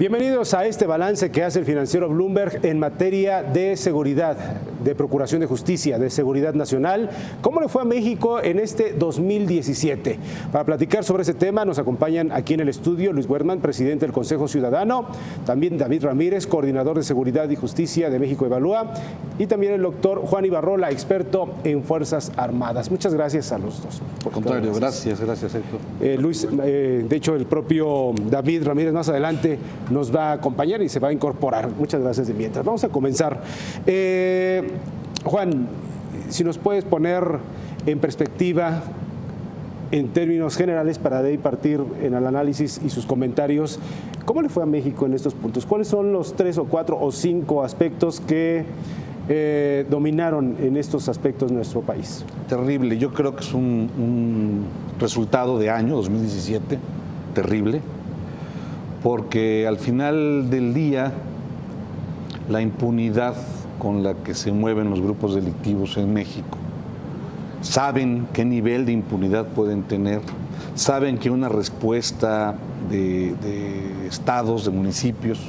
Bienvenidos a este balance que hace el financiero Bloomberg en materia de seguridad, de procuración de justicia, de seguridad nacional. ¿Cómo le fue a México en este 2017? Para platicar sobre ese tema nos acompañan aquí en el estudio Luis Wertmann, presidente del Consejo Ciudadano, también David Ramírez, coordinador de Seguridad y Justicia de México Evalúa, y también el doctor Juan Ibarrola, experto en Fuerzas Armadas. Muchas gracias a los dos. Por contrario, gracias Héctor. Luis, de hecho el propio David Ramírez más adelante nos va a acompañar y se va a incorporar. Muchas gracias de mientras. Vamos a comenzar. Juan, si nos puedes poner en perspectiva, en términos generales, para de ahí partir en el análisis y sus comentarios, ¿cómo le fue a México en estos puntos? ¿Cuáles son los 3 o 4 o 5 aspectos que dominaron en estos aspectos nuestro país? Terrible, yo creo que es un resultado de año 2017, terrible, porque al final del día la impunidad con la que se mueven los grupos delictivos en México, saben qué nivel de impunidad pueden tener, saben que una respuesta de estados, de municipios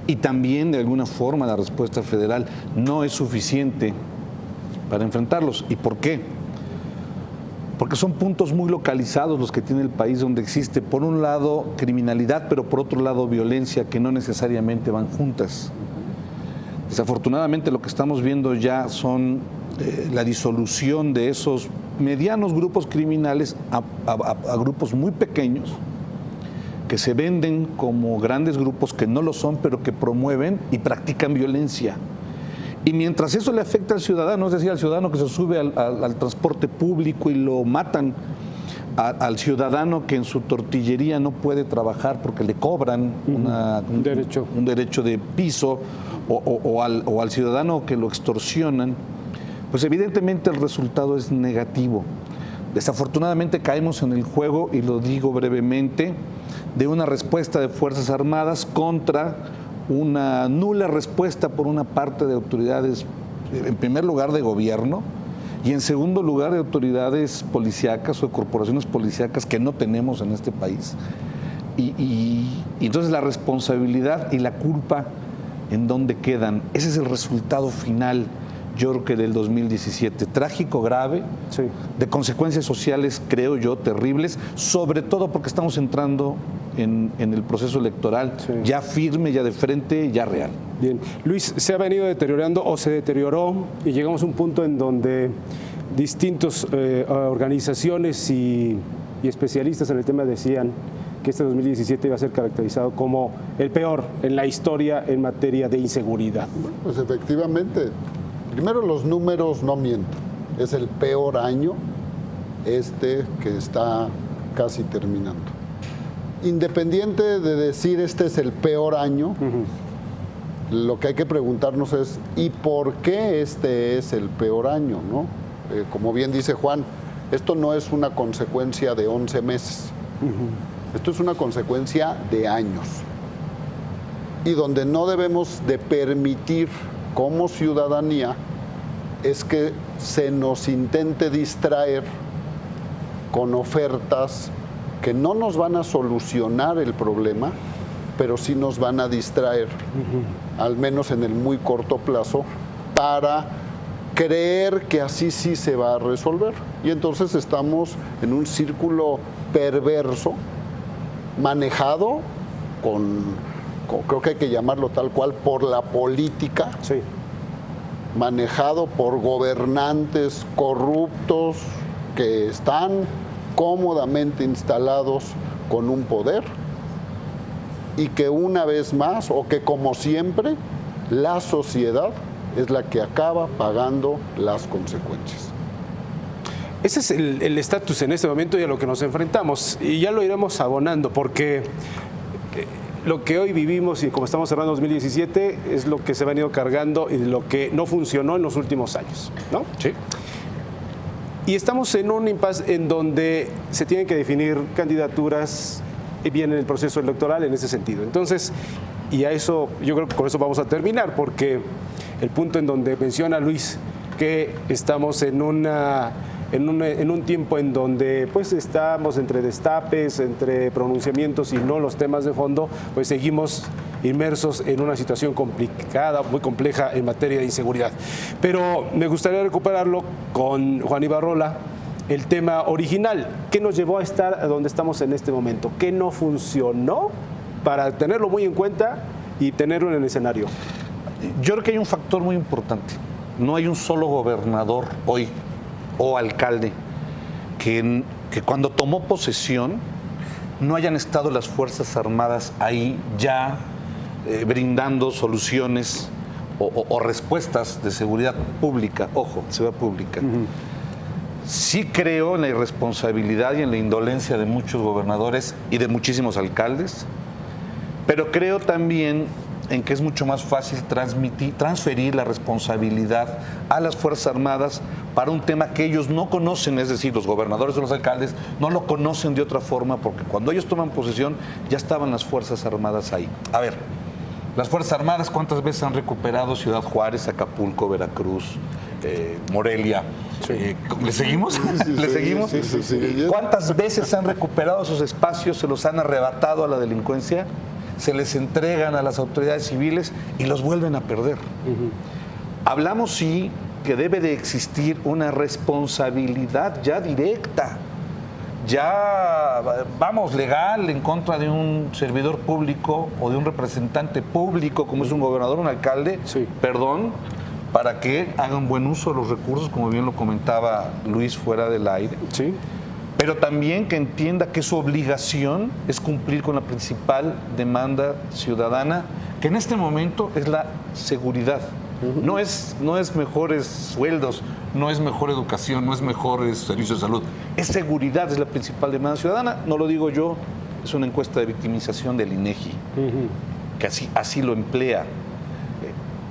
y también de alguna forma la respuesta federal no es suficiente para enfrentarlos. ¿Y por qué? Porque son puntos muy localizados los que tiene el país, donde existe por un lado criminalidad, pero por otro lado violencia, que no necesariamente van juntas. Desafortunadamente lo que estamos viendo ya son la disolución de esos medianos grupos criminales a grupos muy pequeños que se venden como grandes grupos que no lo son, pero que promueven y practican violencia. Y mientras eso le afecta al ciudadano, es decir, al ciudadano que se sube al transporte público y lo matan, al ciudadano que en su tortillería no puede trabajar porque le cobran un derecho de piso, o al ciudadano que lo extorsionan, pues evidentemente el resultado es negativo. Desafortunadamente caemos en el juego, y lo digo brevemente, de una respuesta de Fuerzas Armadas contra una nula respuesta por una parte de autoridades, en primer lugar de gobierno, y en segundo lugar de autoridades policíacas o de corporaciones policíacas que no tenemos en este país. Y entonces la responsabilidad y la culpa, ¿en dónde quedan? Ese es el resultado final, yo creo que del 2017, trágico, grave, sí, de consecuencias sociales, creo yo, terribles, sobre todo porque estamos entrando en el proceso electoral, sí, ya firme, ya de frente, ya real. Bien. Luis, se ha venido deteriorando o se deterioró y llegamos a un punto en donde distintas organizaciones y especialistas en el tema decían que este 2017 iba a ser caracterizado como el peor en la historia en materia de inseguridad. Bueno, pues efectivamente, primero los números no mienten, es el peor año que está casi terminando. Independiente de decir este es el peor año, lo que hay que preguntarnos es ¿y por qué este es el peor año? ¿No? Como bien dice Juan, esto no es una consecuencia de 11 meses, esto es una consecuencia de años, y donde no debemos de permitir como ciudadanía es que se nos intente distraer con ofertas que no nos van a solucionar el problema, pero sí nos van a distraer, al menos en el muy corto plazo, para creer que así sí se va a resolver. Y entonces estamos en un círculo perverso, manejado creo que hay que llamarlo tal cual, por la política, sí, manejado por gobernantes corruptos que están cómodamente instalados con un poder, y que una vez más, o que como siempre, la sociedad es la que acaba pagando las consecuencias. Ese es el estatus en este momento y a lo que nos enfrentamos, y ya lo iremos abonando, porque lo que hoy vivimos y como estamos cerrando 2017 es lo que se ha venido cargando y lo que no funcionó en los últimos años, ¿no? Sí. Y estamos en un impasse en donde se tienen que definir candidaturas y viene el proceso electoral en ese sentido. Entonces, y a eso, yo creo que con eso vamos a terminar, porque el punto en donde menciona Luis que estamos en una en un tiempo en donde pues estamos entre destapes, entre pronunciamientos y no los temas de fondo, pues seguimos inmersos en una situación complicada, muy compleja en materia de inseguridad. Pero me gustaría recuperarlo con Juan Ibarrola, el tema original. ¿Qué nos llevó a estar donde estamos en este momento? ¿Qué no funcionó para tenerlo muy en cuenta y tenerlo en el escenario? Yo creo que hay un factor muy importante. No hay un solo gobernador hoy o alcalde que cuando tomó posesión no hayan estado las Fuerzas Armadas ahí ya brindando soluciones o respuestas de seguridad pública, ojo, seguridad pública. Sí creo en la irresponsabilidad y en la indolencia de muchos gobernadores y de muchísimos alcaldes, pero creo también en que es mucho más fácil transferir la responsabilidad a las Fuerzas Armadas para un tema que ellos no conocen, es decir, los gobernadores o los alcaldes no lo conocen de otra forma, porque cuando ellos toman posesión ya estaban las Fuerzas Armadas ahí. A ver, las Fuerzas Armadas, ¿cuántas veces han recuperado Ciudad Juárez, Acapulco, Veracruz, Morelia? Sí. ¿Le seguimos? ¿Le seguimos? Sí. ¿Cuántas veces han recuperado esos espacios, se los han arrebatado a la delincuencia, se les entregan a las autoridades civiles y los vuelven a perder? Hablamos, sí, que debe de existir una responsabilidad ya directa, ya, vamos, legal en contra de un servidor público o de un representante público, como es un gobernador, un alcalde, Sí. perdón, para que hagan buen uso de los recursos, como bien lo comentaba Luis fuera del aire. Sí. Pero también que entienda que su obligación es cumplir con la principal demanda ciudadana, que en este momento es la seguridad. No es mejores sueldos, no es mejor educación, no es mejores servicios de salud. Es seguridad, es la principal demanda ciudadana. No lo digo yo, es una encuesta de victimización del INEGI, que así lo emplea.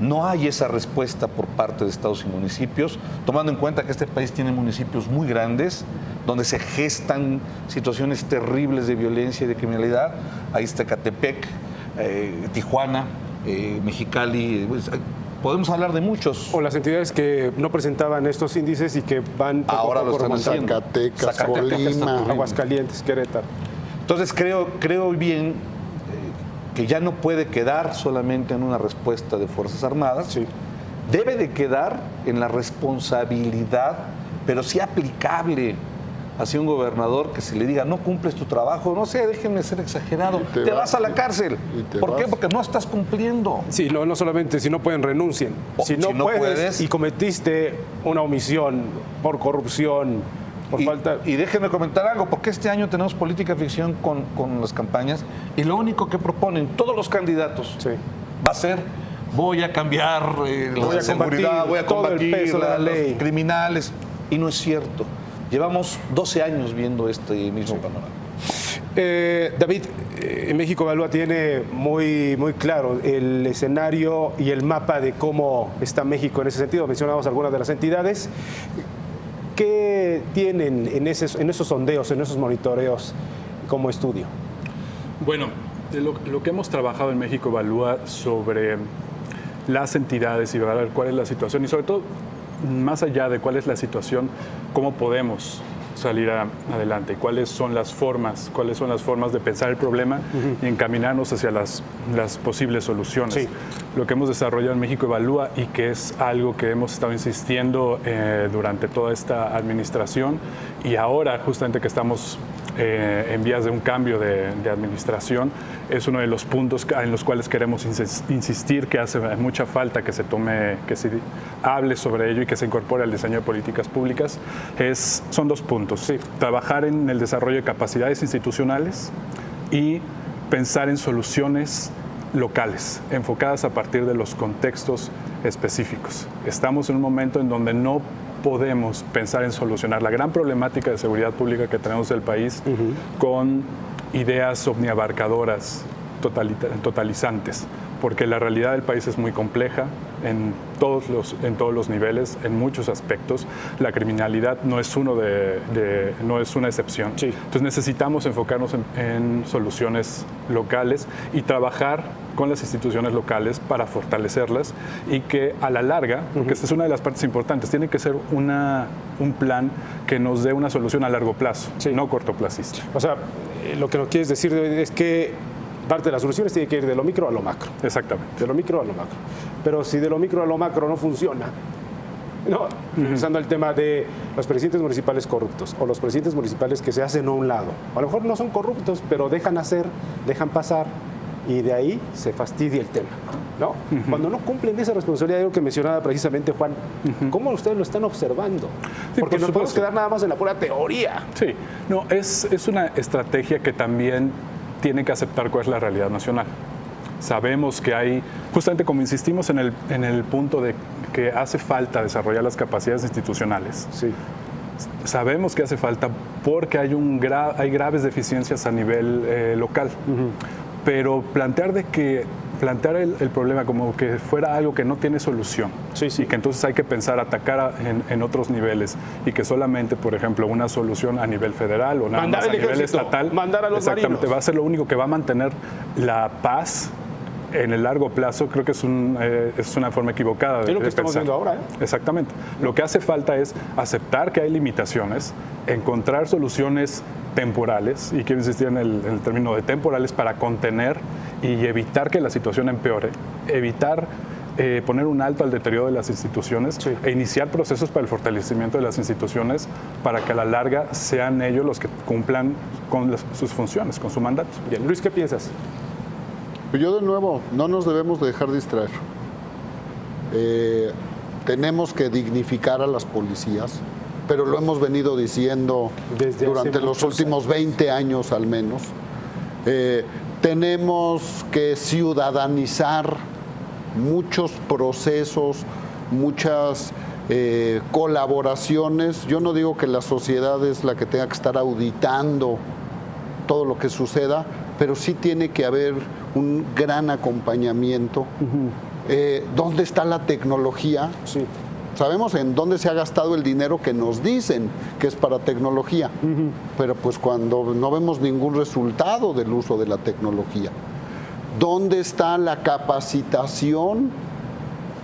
No hay esa respuesta por parte de estados y municipios, tomando en cuenta que este país tiene municipios muy grandes, donde se gestan situaciones terribles de violencia y de criminalidad. Ahí está Ecatepec, Tijuana, Mexicali. Podemos hablar de muchos. O las entidades que no presentaban estos índices y que van poco Ahora a poco lo están remontando. haciendo. Zacatecas, Colima. Aguascalientes, Querétaro. Entonces creo bien que ya no puede quedar solamente en una respuesta de Fuerzas Armadas. Sí. Debe de quedar en la responsabilidad, pero sí aplicable hacia un gobernador que se le diga, no cumples tu trabajo, no sé, déjenme ser exagerado, te vas a la cárcel. ¿Por qué? Porque no estás cumpliendo. Sí, no solamente si no pueden, renuncien. Si no puedes y cometiste una omisión por corrupción, por falta... Y déjenme comentar algo, porque este año tenemos política ficción con las campañas y lo único que proponen todos los candidatos Sí. va a ser, voy a cambiar la seguridad, voy a todo el combatir peso de la ley. los criminales. Y no es cierto. Llevamos 12 años viendo este mismo panorama. David, en México Evalúa tiene muy claro el escenario y el mapa de cómo está México en ese sentido. Mencionamos algunas de las entidades. ¿Qué tienen en esos sondeos, en esos monitoreos como estudio? Bueno, lo que hemos trabajado en México Evalúa sobre las entidades y ver cuál es la situación y sobre todo, más allá de cuál es la situación, cómo podemos salir adelante, cuáles son las formas de pensar el problema y encaminarnos hacia las posibles soluciones. Sí. Lo que hemos desarrollado en México Evalúa y que es algo que hemos estado insistiendo durante toda esta administración y ahora justamente que estamos en vías de un cambio de administración, es uno de los puntos en los cuales queremos insistir, que hace mucha falta que se hable sobre ello y que se incorpore al diseño de políticas públicas. Son dos puntos. Sí. Trabajar en el desarrollo de capacidades institucionales y pensar en soluciones locales, enfocadas a partir de los contextos específicos. Estamos en un momento en donde no podemos pensar en solucionar la gran problemática de seguridad pública que tenemos en el país con ideas omniabarcadoras totalizantes, porque la realidad del país es muy compleja en todos los niveles, en muchos aspectos. La criminalidad no es no es una excepción. Sí. Entonces necesitamos enfocarnos en soluciones locales y trabajar con las instituciones locales para fortalecerlas y que a la larga, porque esta es una de las partes importantes, tiene que ser un plan que nos dé una solución a largo plazo, Sí. no cortoplacista. O sea, lo que nos quieres decir es que parte de las soluciones tiene que ir de lo micro a lo macro. Exactamente. De lo micro a lo macro. Pero si de lo micro a lo macro no funciona, no, regresando al tema de los presidentes municipales corruptos o los presidentes municipales que se hacen a un lado. A lo mejor no son corruptos, pero dejan hacer, dejan pasar y de ahí se fastidia el tema, ¿no? Cuando no cumplen esa responsabilidad, algo que mencionaba precisamente Juan, ¿cómo ustedes lo están observando? Sí, Porque por nos podemos supuesto. quedar nada más en la pura teoría. Sí, no, es una estrategia que también tiene que aceptar cuál es la realidad nacional. Sabemos que hay, justamente como insistimos en el punto de que hace falta desarrollar las capacidades institucionales. Sí. Sabemos que hace falta porque hay graves deficiencias a nivel local. Pero plantear el problema como que fuera algo que no tiene solución, Sí, sí. y que entonces hay que pensar atacar en otros niveles y que solamente, por ejemplo, una solución a nivel federal o nada Mandar más a el nivel ejército, estatal, mandar a los exactamente, marinos. va a ser lo único que va a mantener la paz en el largo plazo. Creo que es una forma equivocada Es lo que de estamos pensar. viendo ahora, ¿eh? Exactamente. Lo que hace falta es aceptar que hay limitaciones, encontrar soluciones temporales, y quiero insistir en el término de temporales, para contener y evitar que la situación empeore, evitar poner un alto al deterioro de las instituciones, Sí. e iniciar procesos para el fortalecimiento de las instituciones para que a la larga sean ellos los que cumplan con sus funciones, con su mandato. Bien, Luis, ¿qué piensas? Pues yo de nuevo, no nos debemos de dejar distraer. Tenemos que dignificar a las policías, pero lo hemos venido diciendo Desde durante hace los muchos últimos 20 años al menos. Tenemos que ciudadanizar muchos procesos, muchas colaboraciones. Yo no digo que la sociedad es la que tenga que estar auditando todo lo que suceda, pero sí tiene que haber un gran acompañamiento. ¿Dónde está la tecnología? Sí. Sabemos en dónde se ha gastado el dinero que nos dicen que es para tecnología, pero pues cuando no vemos ningún resultado del uso de la tecnología. ¿Dónde está la capacitación?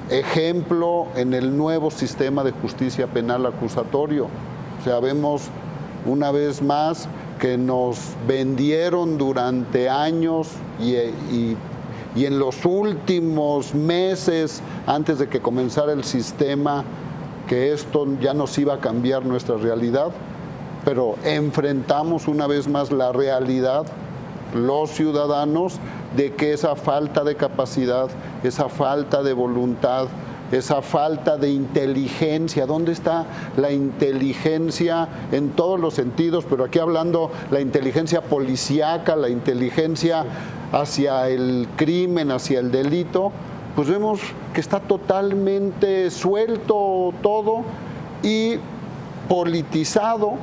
Ejemplo, en el nuevo sistema de justicia penal acusatorio. O sea, vemos una vez más que nos vendieron durante años y en los últimos meses, antes de que comenzara el sistema, que esto ya nos iba a cambiar nuestra realidad, pero enfrentamos una vez más la realidad, los ciudadanos, de que esa falta de capacidad, esa falta de voluntad, esa falta de inteligencia, ¿dónde está la inteligencia en todos los sentidos? Pero aquí hablando la inteligencia policíaca, la inteligencia hacia el crimen, hacia el delito, pues vemos que está totalmente suelto todo y politizado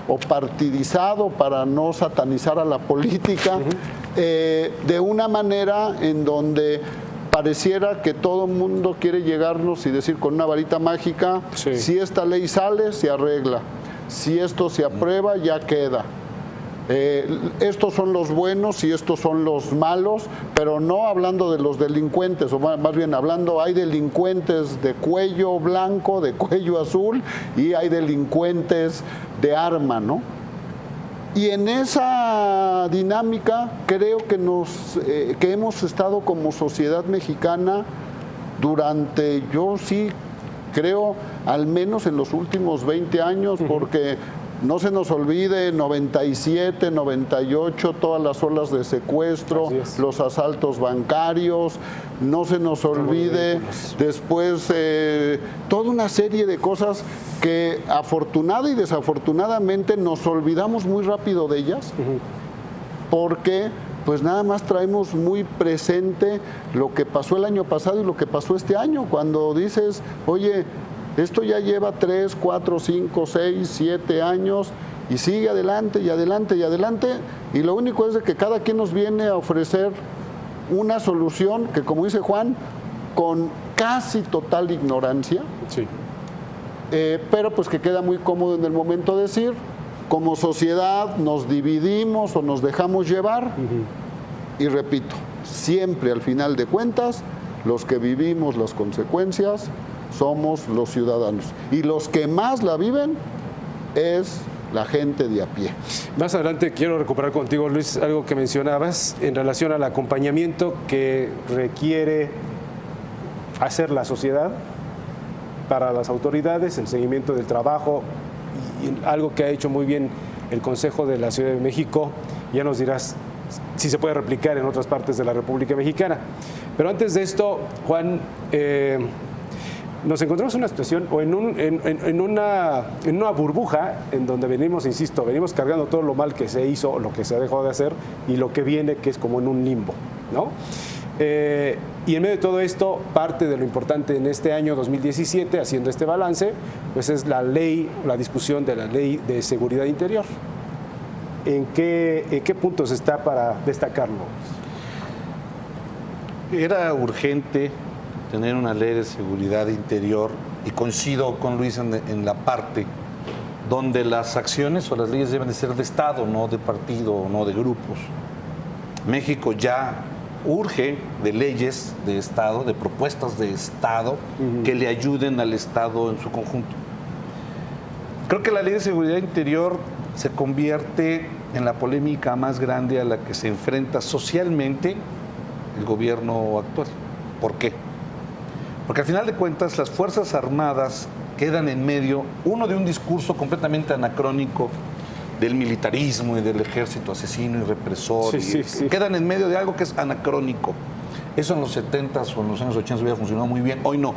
o partidizado, para no satanizar a la política, de una manera en donde pareciera que todo el mundo quiere llegarnos y decir con una varita mágica, Sí. si esta ley sale, se arregla, si esto se aprueba, ya queda. Estos son los buenos y estos son los malos, pero no hablando de los delincuentes, o más bien hablando, hay delincuentes de cuello blanco, de cuello azul, y hay delincuentes de arma, ¿no? Y en esa dinámica creo que hemos estado como sociedad mexicana durante, yo sí creo, al menos en los últimos 20 años, porque no se nos olvide, 97, 98, todas las olas de secuestro, Así es. los asaltos bancarios, no se nos olvide después toda una serie de cosas que afortunada y desafortunadamente nos olvidamos muy rápido de ellas, porque pues nada más traemos muy presente lo que pasó el año pasado y lo que pasó este año, cuando dices, oye, Esto ya lleva 3, 4, 5, 6, 7 años y sigue adelante y adelante y adelante. Y lo único es de que cada quien nos viene a ofrecer una solución que, como dice Juan, con casi total ignorancia, Sí. pero pues que queda muy cómodo en el momento de decir, como sociedad nos dividimos o nos dejamos llevar. Y repito, siempre al final de cuentas, los que vivimos las consecuencias somos los ciudadanos. Y los que más la viven es la gente de a pie. Más adelante quiero recuperar contigo, Luis, algo que mencionabas en relación al acompañamiento que requiere hacer la sociedad para las autoridades, el seguimiento del trabajo y algo que ha hecho muy bien el Consejo de la Ciudad de México. Ya nos dirás si se puede replicar en otras partes de la República Mexicana. Pero antes de esto, Juan, nos encontramos en una situación o en una burbuja en donde venimos, insisto, venimos cargando todo lo mal que se hizo, lo que se dejó de hacer y lo que viene, que es como en un limbo, ¿no? Y en medio de todo esto, parte de lo importante en este año 2017, haciendo este balance, pues es la discusión de la ley de seguridad interior. ¿En qué puntos está para destacarlo? Era urgente tener una ley de seguridad interior y coincido con Luis en la parte donde las acciones o las leyes deben de ser de Estado, no de partido, no de grupos. México ya urge de leyes de Estado, de propuestas de Estado que le ayuden al Estado en su conjunto. Creo que la ley de seguridad interior se convierte en la polémica más grande a la que se enfrenta socialmente el gobierno actual. ¿Por qué? Porque al final de cuentas las Fuerzas Armadas quedan en medio, uno, de un discurso completamente anacrónico del militarismo y del ejército asesino y represor. Sí. Quedan en medio de algo que es anacrónico. Eso en los 70s o en los años 80 hubiera funcionado muy bien. Hoy no.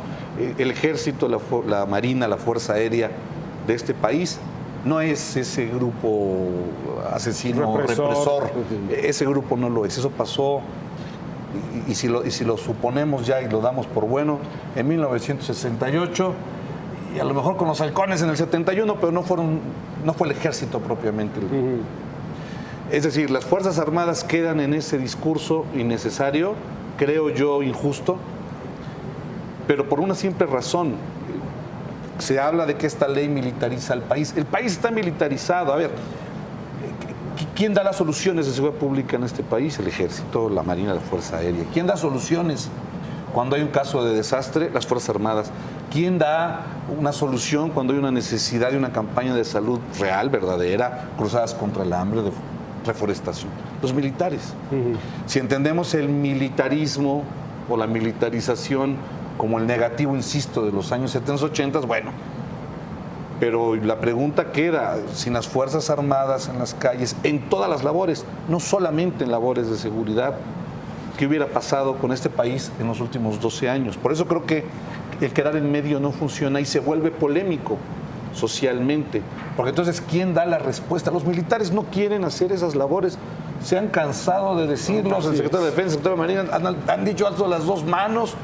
El ejército, la marina, la fuerza aérea de este país no es ese grupo asesino, represor. Ese grupo no lo es. Eso pasó, y si lo suponemos ya y lo damos por bueno, en 1968, y a lo mejor con los halcones en el 71, pero no fue el ejército propiamente. Es decir, las Fuerzas Armadas quedan en ese discurso innecesario, creo yo injusto, pero por una simple razón. Se habla de que esta ley militariza al país. El país está militarizado. A ver, ¿quién da las soluciones de seguridad pública en este país? El ejército, la marina, la fuerza aérea. ¿Quién da soluciones cuando hay un caso de desastre? Las Fuerzas Armadas. ¿Quién da una solución cuando hay una necesidad de una campaña de salud real, verdadera, cruzadas contra el hambre, de reforestación? Los militares. Si entendemos el militarismo o la militarización como el negativo, insisto, de los años 70, 80, bueno, pero la pregunta queda, sin las Fuerzas Armadas en las calles, en todas las labores, no solamente en labores de seguridad, ¿qué hubiera pasado con este país en los últimos 12 años? Por eso creo que el quedar en medio no funciona y se vuelve polémico socialmente, porque entonces, ¿quién da la respuesta? Los militares no quieren hacer esas labores, se han cansado de decirlo, el secretario de Defensa, el secretario de Marina, han dicho alto las dos manos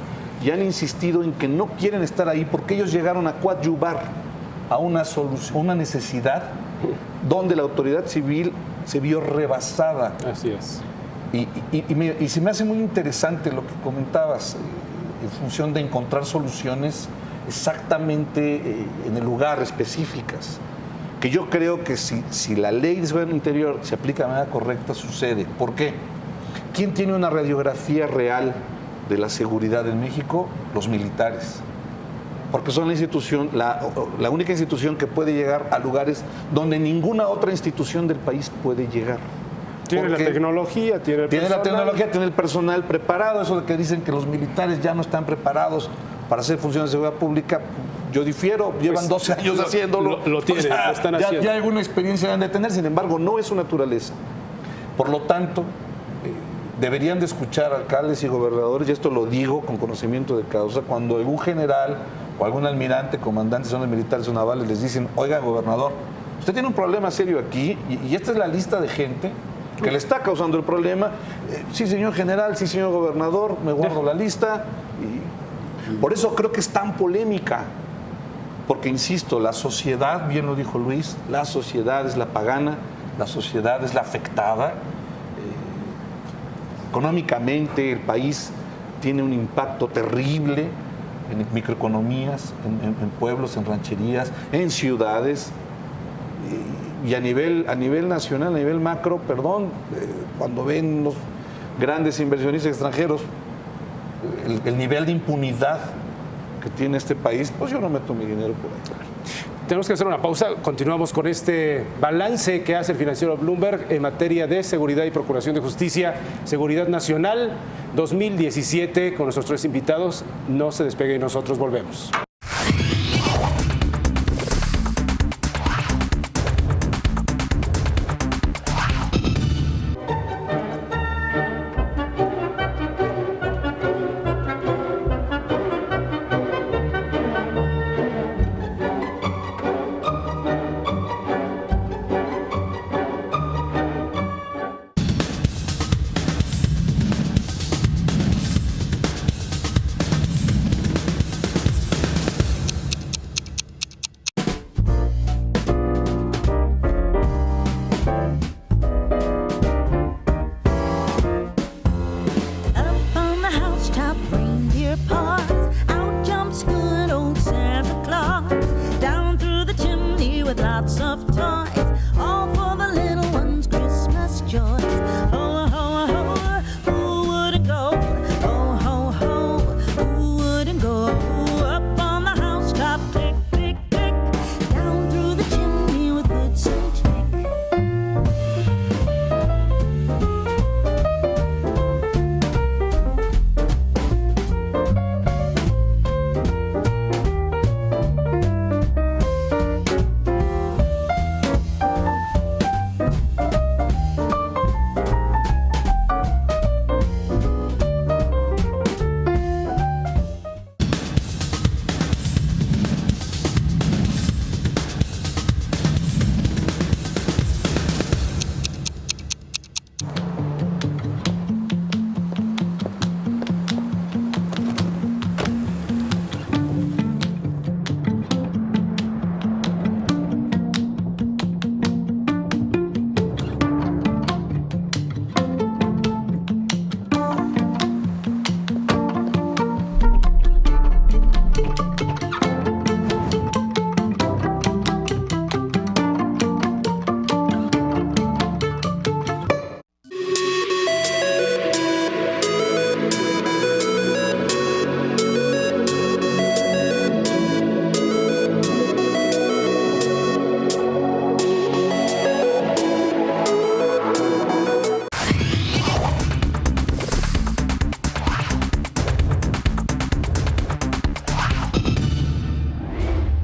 y han insistido en que no quieren estar ahí porque ellos llegaron a coadyuvar a una solución, una necesidad donde la autoridad civil se vio rebasada. Así es. Y se me hace muy interesante lo que comentabas, en función de encontrar soluciones exactamente en el lugar, específicas. Que yo creo que si la ley de seguridad interior se aplica de manera correcta, sucede. ¿Por qué? ¿Quién tiene una radiografía real de la seguridad en México? Los militares. Porque son la institución, la única institución que puede llegar a lugares donde ninguna otra institución del país puede llegar. Tiene la tecnología, tiene el personal. La tecnología, tiene el personal preparado. Eso de que dicen que los militares ya no están preparados para hacer funciones de seguridad pública, yo difiero, llevan 12 años haciéndolo. Lo tienen, lo están haciendo. Ya alguna experiencia deben de tener, sin embargo, no es su naturaleza. Por lo tanto, deberían de escuchar alcaldes y gobernadores, y esto lo digo con conocimiento de causa, cuando algún general o algún almirante, comandante, son militares o navales, les dicen, oiga, gobernador, usted tiene un problema serio aquí, y esta es la lista de gente que le está causando el problema. Sí, señor general, sí, señor gobernador, me guardo la lista. Y por eso creo que es tan polémica, porque insisto, la sociedad, bien lo dijo Luis, la sociedad es la pagana, la sociedad es la afectada. Económicamente el país tiene un impacto terrible en microeconomías, en pueblos, en rancherías, en ciudades. Y a nivel nacional, a nivel macro, cuando ven los grandes inversionistas extranjeros, el nivel de impunidad que tiene este país, pues yo no meto mi dinero por ahí. Tenemos que hacer una pausa. Continuamos con este balance que hace el financiero Bloomberg en materia de seguridad y procuración de justicia, seguridad nacional 2017, con nuestros 3 invitados. No se despegue y nosotros volvemos.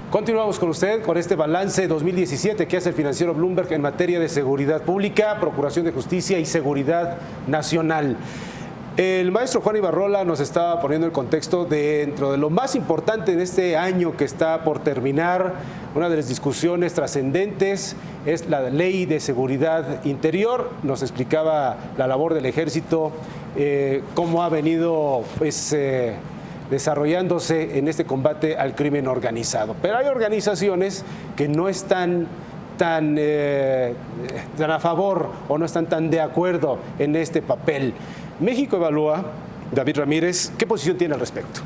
Continuamos con usted con este balance 2017 que hace el financiero Bloomberg en materia de seguridad pública, procuración de justicia y seguridad nacional. El maestro Juan Ibarrola nos estaba poniendo el contexto dentro de lo más importante en este año que está por terminar. Una de las discusiones trascendentes es la ley de seguridad interior. Nos explicaba la labor del ejército, cómo ha venido desarrollándose en este combate al crimen organizado. Pero hay organizaciones que no están tan a favor o no están tan de acuerdo en este papel. México Evalúa, David Ramírez, ¿qué posición tiene al respecto?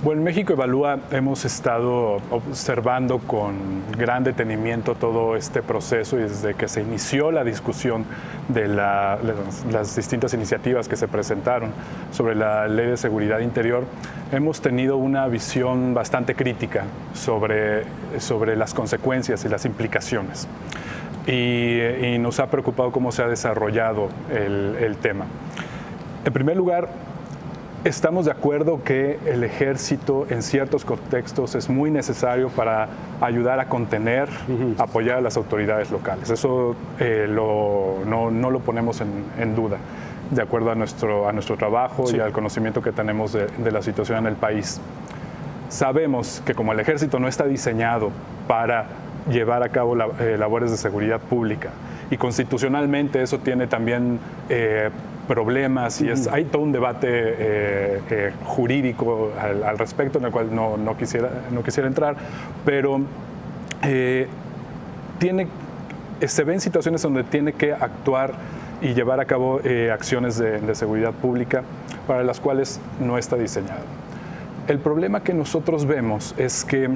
Bueno, en México Evalúa hemos estado observando con gran detenimiento todo este proceso y desde que se inició la discusión de las distintas iniciativas que se presentaron sobre la Ley de Seguridad Interior, hemos tenido una visión bastante crítica sobre las consecuencias y las implicaciones. Y nos ha preocupado cómo se ha desarrollado el tema. En primer lugar, estamos de acuerdo que el ejército en ciertos contextos es muy necesario para ayudar a contener, apoyar a las autoridades locales. Eso no lo ponemos en duda, de acuerdo a nuestro trabajo y al conocimiento que tenemos de la situación en el país. Sabemos que como el ejército no está diseñado para llevar a cabo labores de seguridad pública y constitucionalmente eso tiene también problemas y hay todo un debate jurídico al respecto, en el cual no quisiera entrar, pero se ven situaciones donde tiene que actuar y llevar a cabo acciones de seguridad pública para las cuales no está diseñado. El problema que nosotros vemos es que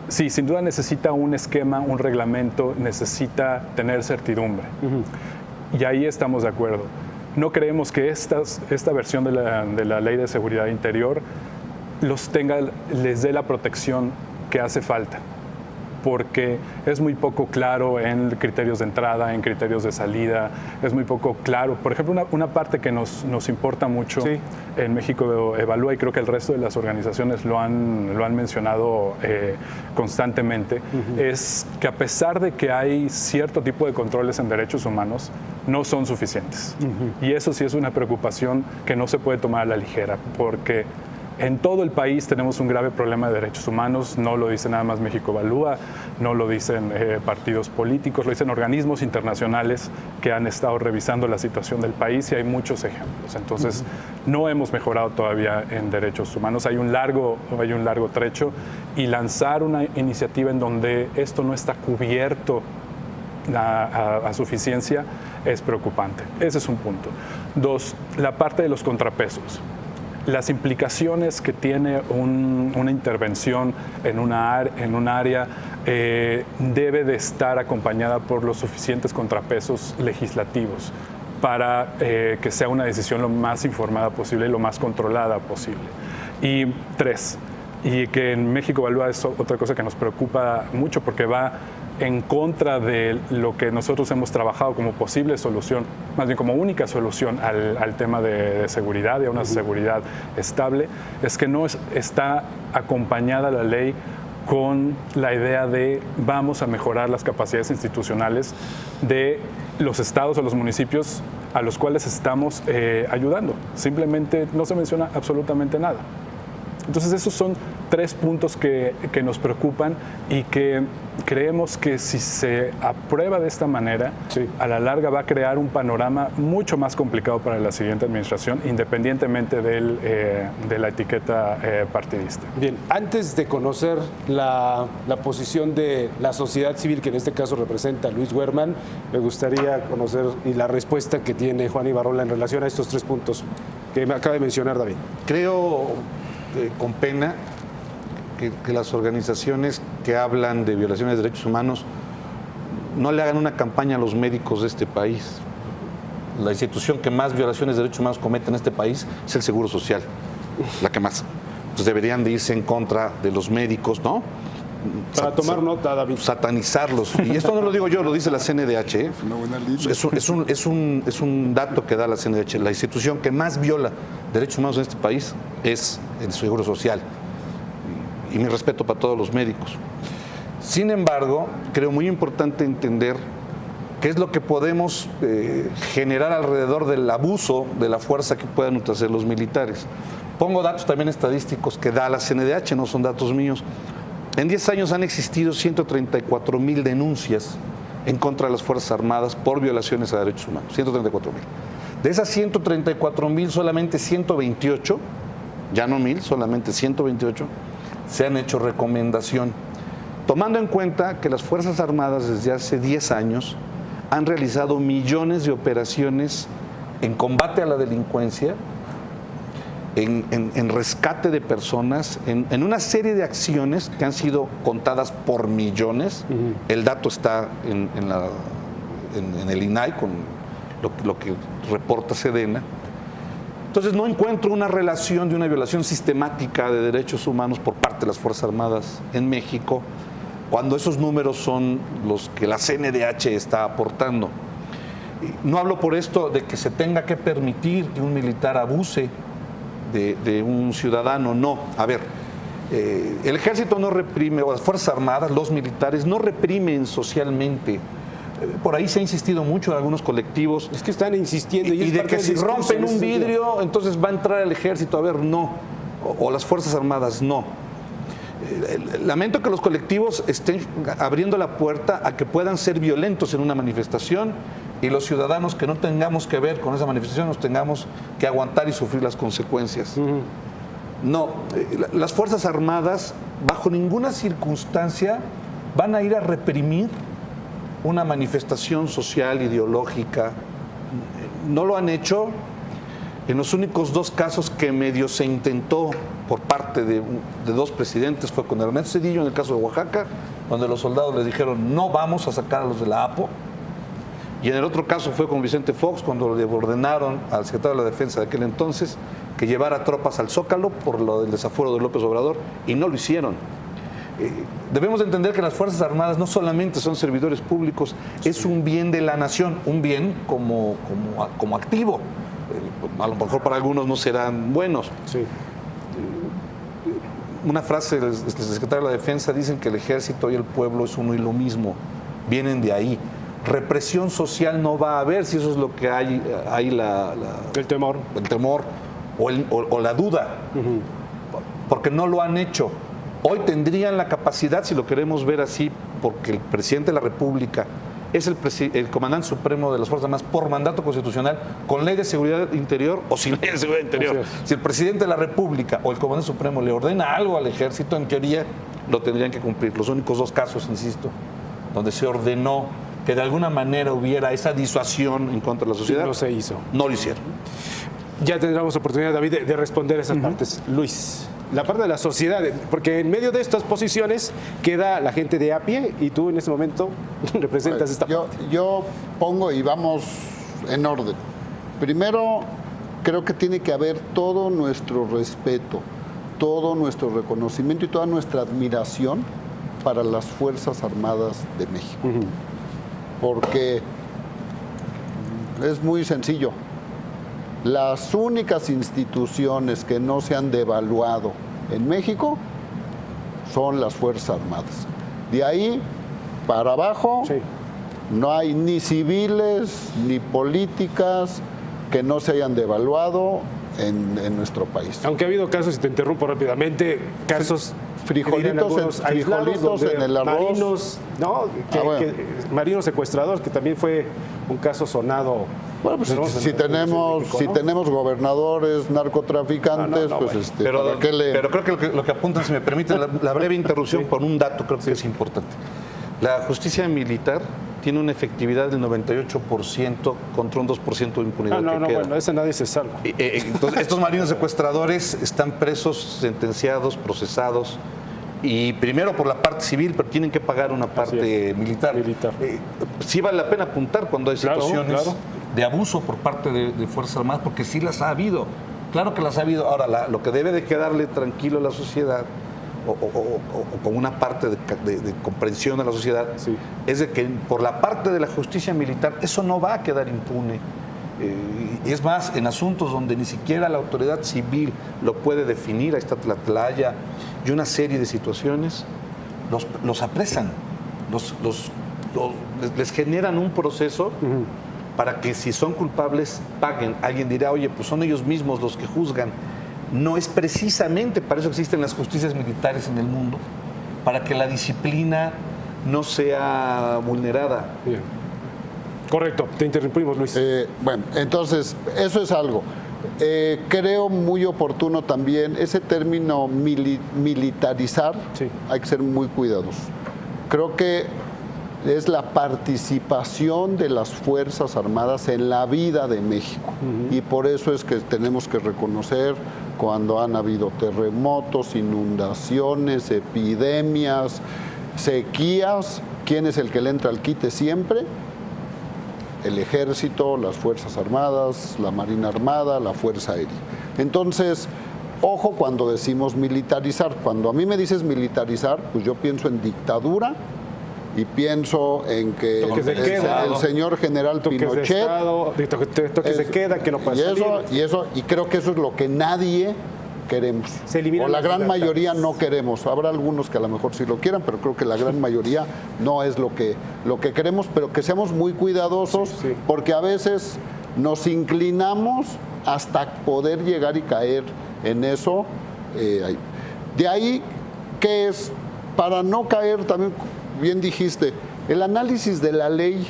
sí, sin duda necesita un esquema, un reglamento, necesita tener certidumbre. Y ahí estamos de acuerdo. No creemos que esta versión de la Ley de Seguridad Interior les dé la protección que hace falta, porque es muy poco claro en criterios de entrada, en criterios de salida, es muy poco claro. Por ejemplo, una parte que nos importa mucho en México Evalúa, y creo que el resto de las organizaciones lo han mencionado constantemente, es que a pesar de que hay cierto tipo de controles en derechos humanos, no son suficientes. Y eso sí es una preocupación que no se puede tomar a la ligera, porque en todo el país tenemos un grave problema de derechos humanos. No lo dice nada más México Evalúa, no lo dicen partidos políticos, lo dicen organismos internacionales que han estado revisando la situación del país, y hay muchos ejemplos. Entonces, no hemos mejorado todavía en derechos humanos. Hay un largo trecho, y lanzar una iniciativa en donde esto no está cubierto a suficiencia es preocupante. Ese es un punto. 2, la parte de los contrapesos. Las implicaciones que tiene una intervención en un área debe de estar acompañada por los suficientes contrapesos legislativos para que sea una decisión lo más informada posible y lo más controlada posible. Y 3, y que en México Evalúa es otra cosa que nos preocupa mucho, porque va en contra de lo que nosotros hemos trabajado como posible solución, más bien como única solución al tema de seguridad y a una seguridad estable, es que no está acompañada la ley con la idea de vamos a mejorar las capacidades institucionales de los estados o los municipios a los cuales estamos ayudando. Simplemente no se menciona absolutamente nada. Entonces esos son 3 puntos que nos preocupan, y que creemos que si se aprueba de esta manera, a la larga va a crear un panorama mucho más complicado para la siguiente administración, independientemente de la etiqueta partidista. Bien, antes de conocer la posición de la sociedad civil, que en este caso representa a Luis Werman, me gustaría conocer la respuesta que tiene Juan Ibarrola en relación a estos 3 puntos que me acaba de mencionar David. Creo con pena que las organizaciones que hablan de violaciones de derechos humanos no le hagan una campaña a los médicos de este país. La institución que más violaciones de derechos humanos comete en este país es el Seguro Social, la que más. Entonces deberían de irse en contra de los médicos, ¿no? Para tomar nota, David. Satanizarlos. Y esto no lo digo yo, lo dice la CNDH. Es un dato que da la CNDH. La institución que más viola derechos humanos en este país es el Seguro Social. Y mi respeto para todos los médicos. Sin embargo, creo muy importante entender qué es lo que podemos generar alrededor del abuso de la fuerza que puedan utilizar los militares. Pongo datos también estadísticos que da la CNDH, no son datos míos. En 10 años han existido 134,000 denuncias en contra de las Fuerzas Armadas por violaciones a derechos humanos. 134,000. De esas 134,000, solamente 128, ya no 1,000, solamente 128, se han hecho recomendación. Tomando en cuenta que las Fuerzas Armadas desde hace 10 años han realizado millones de operaciones en combate a la delincuencia, en rescate de personas, en una serie de acciones que han sido contadas por millones. El dato está en el INAI con lo que reporta Sedena. Entonces no encuentro una relación de una violación sistemática de derechos humanos por parte de las Fuerzas Armadas en México, cuando esos números son los que la CNDH está aportando. No hablo por esto de que se tenga que permitir que un militar abuse de un ciudadano, no. A ver, el ejército no reprime, o las Fuerzas Armadas, los militares, no reprimen socialmente. Por ahí se ha insistido mucho en algunos colectivos. Es que están insistiendo. Y de que si rompen un vidrio, entonces va a entrar el ejército. A ver, no. O las Fuerzas Armadas, no. Lamento que los colectivos estén abriendo la puerta a que puedan ser violentos en una manifestación y los ciudadanos que no tengamos que ver con esa manifestación nos tengamos que aguantar y sufrir las consecuencias. No, las Fuerzas Armadas bajo ninguna circunstancia van a ir a reprimir una manifestación social, ideológica. No lo han hecho. En los únicos 2 casos que medio se intentó por parte de 2 presidentes fue con Ernesto Zedillo en el caso de Oaxaca, donde los soldados les dijeron no vamos a sacar a los de la APO. Y en el otro caso fue con Vicente Fox, cuando le ordenaron al secretario de la Defensa de aquel entonces que llevara tropas al Zócalo por lo del desafuero de López Obrador, y no lo hicieron. Debemos de entender que las Fuerzas Armadas no solamente son servidores públicos, es un bien de la nación, un bien como activo. A lo mejor para algunos no serán buenos. Sí. Una frase del secretario de la Defensa, dicen que el ejército y el pueblo es uno y lo mismo, vienen de ahí. Represión social no va a haber si eso es lo que hay El temor. El temor o la duda, porque no lo han hecho. Hoy tendrían la capacidad, si lo queremos ver así, porque el presidente de la República es el comandante supremo de las Fuerzas Armadas por mandato constitucional, con ley de seguridad interior o sin ley de seguridad interior. Si el presidente de la República o el comandante supremo le ordena algo al ejército, en teoría lo tendrían que cumplir. Los únicos 2 casos, insisto, donde se ordenó que de alguna manera hubiera esa disuasión en contra de la sociedad, No se hizo. no lo hicieron. Ya tendremos oportunidad, David, de responder esas partes. Luis, la parte de la sociedad, porque en medio de estas posiciones queda la gente de a pie y tú en este momento representas esta parte. Yo pongo y vamos en orden. Primero, creo que tiene que haber todo nuestro respeto, todo nuestro reconocimiento y toda nuestra admiración para las Fuerzas Armadas de México. Porque es muy sencillo. Las únicas instituciones que no se han devaluado en México son las Fuerzas Armadas. De ahí para abajo no hay ni civiles ni políticas que no se hayan devaluado en nuestro país. Aunque ha habido casos, y te interrumpo rápidamente, casos... Frijolitos en el arroz. Marinos, ¿no? Marinos secuestradores, que también fue un caso sonado. Bueno, pues si tenemos gobernadores, narcotraficantes, pues pero creo que lo que apuntan, si me permite, la breve interrupción por un dato creo que es importante. La justicia militar tiene una efectividad del 98% contra un 2% de impunidad que queda. Bueno, ese nadie se salva. Entonces, estos marinos secuestradores están presos, sentenciados, procesados, y primero por la parte civil, pero tienen que pagar una parte militar. Sí vale la pena apuntar cuando hay situaciones de abuso por parte de Fuerzas Armadas, porque sí las ha habido. Claro que las ha habido. Ahora, lo que debe de quedarle tranquilo a la sociedad, o con una parte de comprensión de la sociedad, es de que por la parte de la justicia militar eso no va a quedar impune. Y es más, en asuntos donde ni siquiera la autoridad civil lo puede definir, ahí está Tlatlaya y una serie de situaciones, los apresan, les generan un proceso para que si son culpables paguen. Alguien dirá, oye, pues son ellos mismos los que juzgan. No es precisamente, para eso existen las justicias militares en el mundo, para que la disciplina no sea vulnerada. Bien. Correcto, te interrumpimos, Luis. Bueno, entonces, eso es algo. Creo muy oportuno también ese término militarizar, hay que ser muy cuidadosos. Creo que es la participación de las Fuerzas Armadas en la vida de México. Y por eso es que tenemos que reconocer cuando han habido terremotos, inundaciones, epidemias, sequías, ¿quién es el que le entra al quite siempre? El Ejército, las Fuerzas Armadas, la Marina Armada, la Fuerza Aérea. Entonces, ojo cuando decimos militarizar. Cuando a mí me dices militarizar, pues yo pienso en dictadura y pienso en que el señor general Pinochet... toques de queda, que no puede salir. Y creo que eso es lo que nadie queremos. O la gran mayoría no queremos. Habrá algunos que a lo mejor sí lo quieran, pero creo que la gran mayoría no es lo que queremos, pero que seamos muy cuidadosos, porque a veces nos inclinamos hasta poder llegar y caer en eso. De ahí ¿Qué es? Para no caer, también bien dijiste, el análisis de la ley,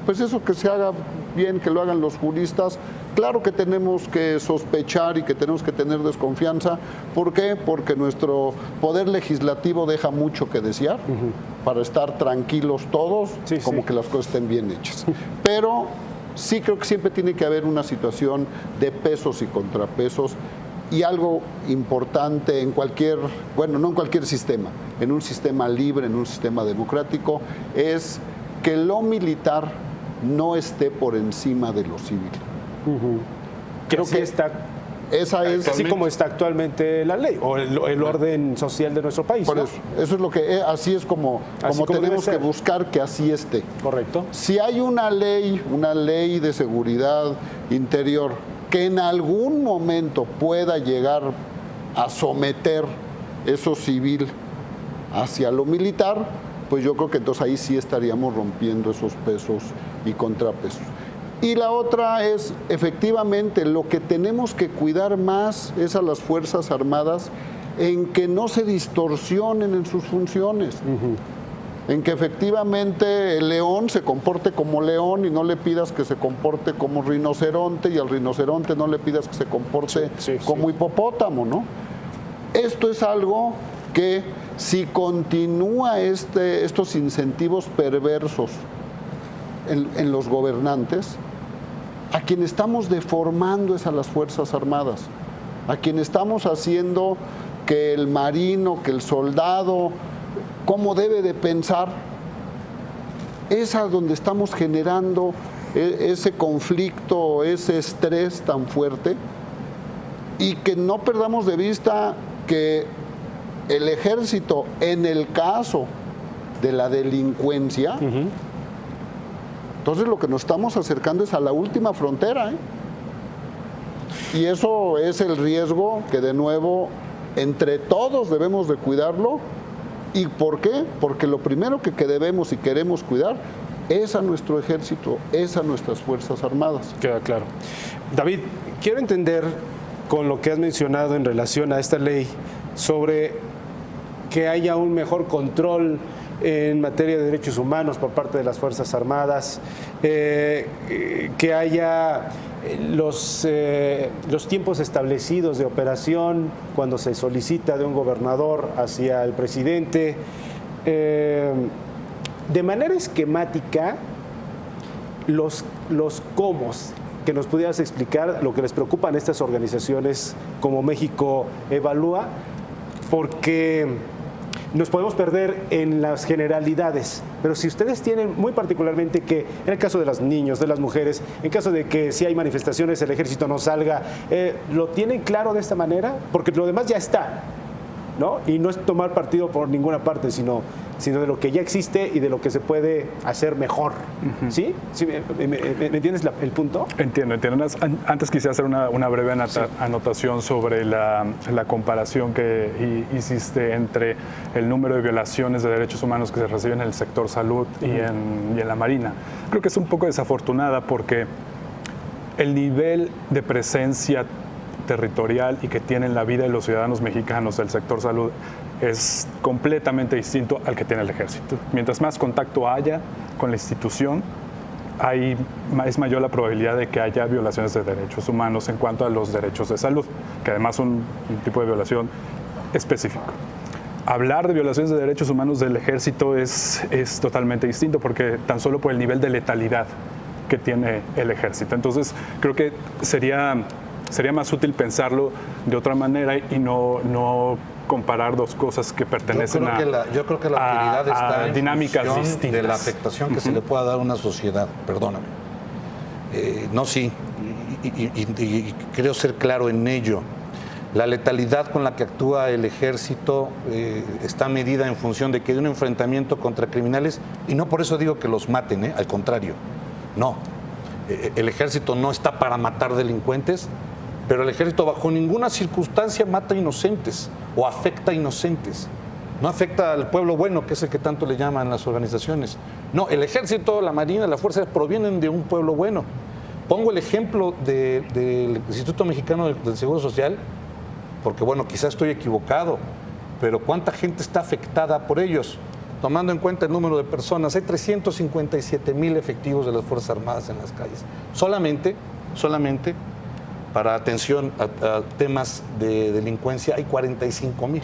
pues eso que se haga bien, que lo hagan los juristas. Claro que tenemos que sospechar y que tenemos que tener desconfianza. ¿Por qué? Porque nuestro poder legislativo deja mucho que desear para estar tranquilos todos, como que las cosas estén bien hechas. Pero sí creo que siempre tiene que haber una situación de pesos y contrapesos, y algo importante en cualquier, bueno, no en cualquier sistema, en un sistema libre, en un sistema democrático, es que lo militar no esté por encima de lo civil. Creo que esa es así como está actualmente la ley o el orden social de nuestro país. Por ¿no? eso es lo que así es como tenemos que buscar que así esté. Correcto. Si hay una ley de seguridad interior que en algún momento pueda llegar a someter eso civil hacia lo militar, pues yo creo que entonces ahí sí estaríamos rompiendo esos pesos y contrapesos. Y la otra es, efectivamente, lo que tenemos que cuidar más es a las Fuerzas Armadas en que no se distorsionen en sus funciones. En que efectivamente el león se comporte como león y no le pidas que se comporte como rinoceronte, y al rinoceronte no le pidas que se comporte como hipopótamo, ¿no? Esto es algo que si continúa estos incentivos perversos en los gobernantes, a quien estamos deformando es a las Fuerzas Armadas, a quien estamos haciendo que el marino, que el soldado, cómo debe de pensar, es a donde estamos generando ese conflicto, ese estrés tan fuerte, y que no perdamos de vista que el ejército, en el caso de la delincuencia, entonces lo que nos estamos acercando es a la última frontera, ¿eh? Y eso es el riesgo que, de nuevo, entre todos debemos de cuidarlo. ¿Y por qué? Porque lo primero que debemos y queremos cuidar es a nuestro ejército, es a nuestras Fuerzas Armadas. Queda claro. David, quiero entender, con lo que has mencionado en relación a esta ley, sobre que haya un mejor control en materia de derechos humanos por parte de las Fuerzas Armadas, que haya los tiempos establecidos de operación cuando se solicita de un gobernador hacia el presidente. De manera esquemática, los cómo, que nos pudieras explicar lo que les preocupan a estas organizaciones como México Evalúa, porque nos podemos perder en las generalidades, pero si ustedes tienen muy particularmente que, en el caso de los niños, de las mujeres, en caso de que si hay manifestaciones el ejército no salga, ¿lo tienen claro de esta manera? Porque lo demás ya está, ¿no? Y no es tomar partido por ninguna parte, sino de lo que ya existe y de lo que se puede hacer mejor. ¿Sí? ¿Sí? ¿Me entiendes el punto? Entiendo. Antes quisiera hacer una breve anotación sobre la comparación que hiciste entre el número de violaciones de derechos humanos que se reciben en el sector salud y en la Marina. Creo que es un poco desafortunada porque el nivel de presencia territorial y que tienen la vida de los ciudadanos mexicanos del sector salud es completamente distinto al que tiene el ejército. Mientras más contacto haya con la institución, es mayor la probabilidad de que haya violaciones de derechos humanos en cuanto a los derechos de salud, que además son un tipo de violación específico. Hablar de violaciones de derechos humanos del ejército es totalmente distinto, porque tan solo por el nivel de letalidad que tiene el ejército. Entonces, creo que sería más útil pensarlo de otra manera y no comparar dos cosas que pertenecen yo creo que la utilidad está en dinámicas función distintas de la afectación que se le pueda dar a una sociedad. Perdóname. Y creo ser claro en ello. La letalidad con la que actúa el ejército está medida en función de que hay un enfrentamiento contra criminales, y no por eso digo que los maten, al contrario. No. El ejército no está para matar delincuentes, pero el ejército bajo ninguna circunstancia mata inocentes o afecta inocentes. No afecta al pueblo bueno, que es el que tanto le llaman las organizaciones. No, el ejército, la marina, la fuerza provienen de un pueblo bueno. Pongo el ejemplo del Instituto Mexicano del Seguro Social, porque bueno, quizás estoy equivocado, pero ¿cuánta gente está afectada por ellos? Tomando en cuenta el número de personas, hay 357,000 efectivos de las Fuerzas Armadas en las calles. Solamente para atención a temas de delincuencia hay 45,000.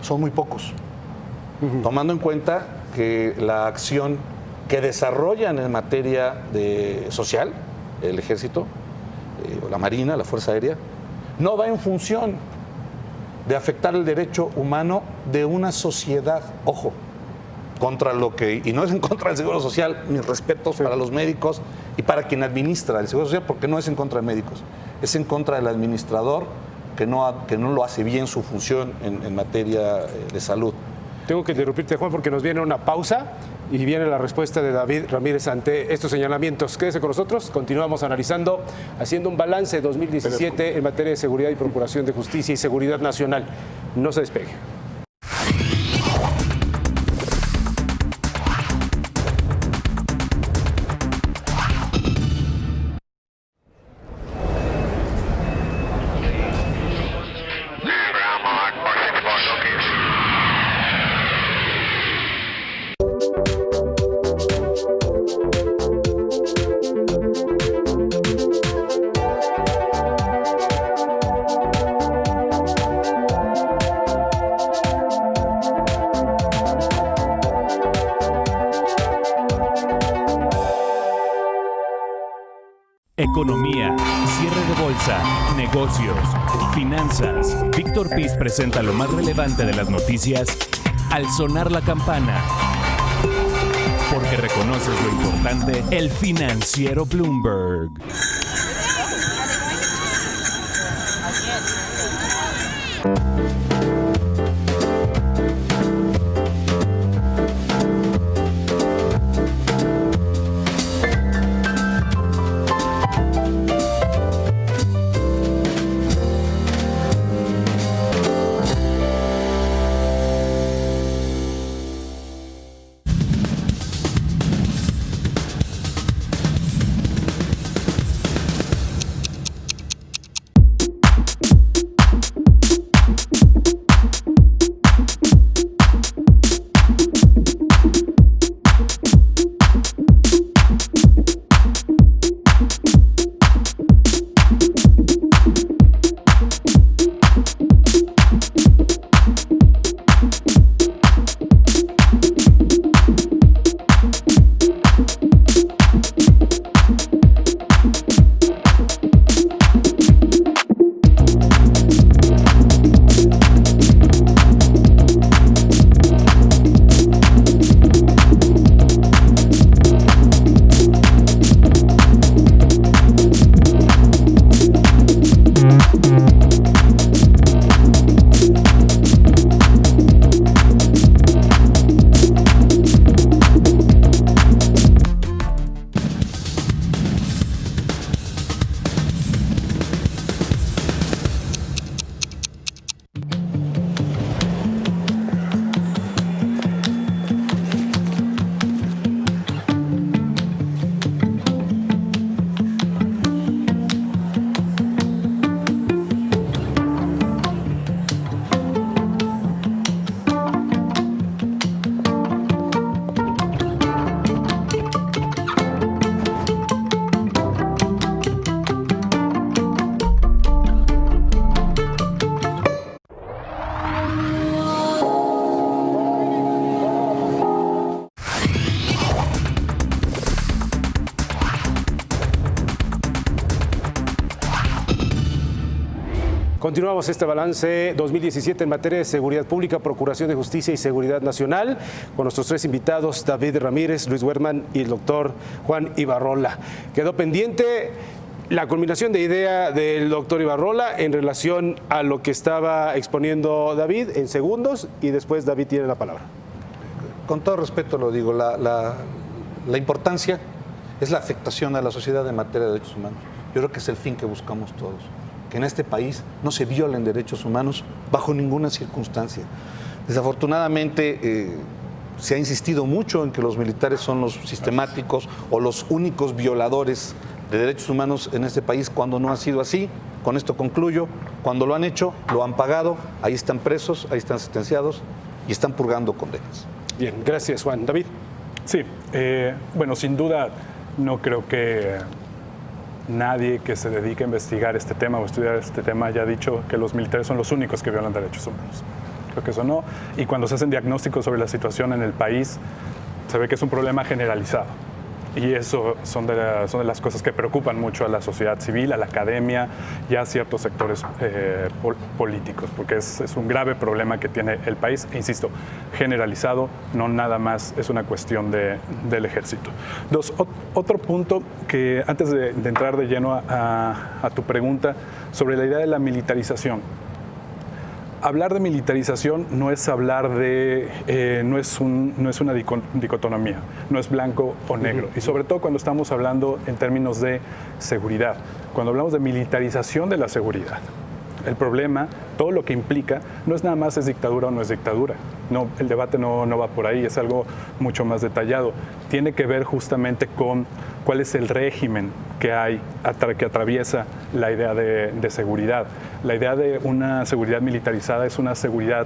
Son muy pocos. Tomando en cuenta que la acción que desarrollan en materia social, el Ejército, la Marina, la Fuerza Aérea, no va en función de afectar el derecho humano de una sociedad, ojo, contra lo que, y no es en contra del Seguro Social, mis respetos para los médicos y para quien administra el Seguro Social, porque no es en contra de médicos, es en contra del administrador que no lo hace bien su función en materia de salud. Tengo que interrumpirte, Juan, porque nos viene una pausa y viene la respuesta de David Ramírez ante estos señalamientos. Quédese con nosotros, continuamos analizando, haciendo un balance 2017 en materia de seguridad y procuración de justicia y seguridad nacional. No se despegue. Economía, cierre de bolsa, negocios, finanzas. Víctor Piz presenta lo más relevante de las noticias al sonar la campana. Porque reconoces lo importante, el financiero Bloomberg. Continuamos este balance 2017 en materia de seguridad pública, procuración de justicia y seguridad nacional con nuestros tres invitados, David Ramírez, Luis Wertmann y el doctor Juan Ibarrola. Quedó pendiente la culminación de idea del doctor Ibarrola en relación a lo que estaba exponiendo David en segundos y después David tiene la palabra. Con todo respeto lo digo, la importancia es la afectación a la sociedad en materia de derechos humanos. Yo creo que es el fin que buscamos todos. Que en este país no se violen derechos humanos bajo ninguna circunstancia. Desafortunadamente se ha insistido mucho en que los militares son los sistemáticos o los únicos violadores de derechos humanos en este país cuando no ha sido así. Con esto concluyo. Cuando lo han hecho, lo han pagado, ahí están presos, ahí están sentenciados y están purgando condenas. Bien, gracias, Juan. David. Sí, bueno, sin duda no creo que nadie que se dedique a investigar este tema o estudiar este tema haya dicho que los militares son los únicos que violan derechos humanos. Creo que eso no. Y cuando se hacen diagnósticos sobre la situación en el país, se ve que es un problema generalizado. Y eso son de las cosas que preocupan mucho a la sociedad civil, a la academia y a ciertos sectores políticos, porque es un grave problema que tiene el país, e insisto, generalizado, no nada más es una cuestión del ejército. Otro punto que antes de entrar de lleno a tu pregunta sobre la idea de la militarización. Hablar de militarización no es hablar de, no es una dicotomía, no es blanco o negro. Y sobre todo cuando estamos hablando en términos de seguridad. Cuando hablamos de militarización de la seguridad, el problema, todo lo que implica, no es nada más es dictadura o no es dictadura. No, el debate no va por ahí, es algo mucho más detallado. Tiene que ver justamente con cuál es el régimen que hay, que atraviesa la idea de seguridad. La idea de una seguridad militarizada es una seguridad,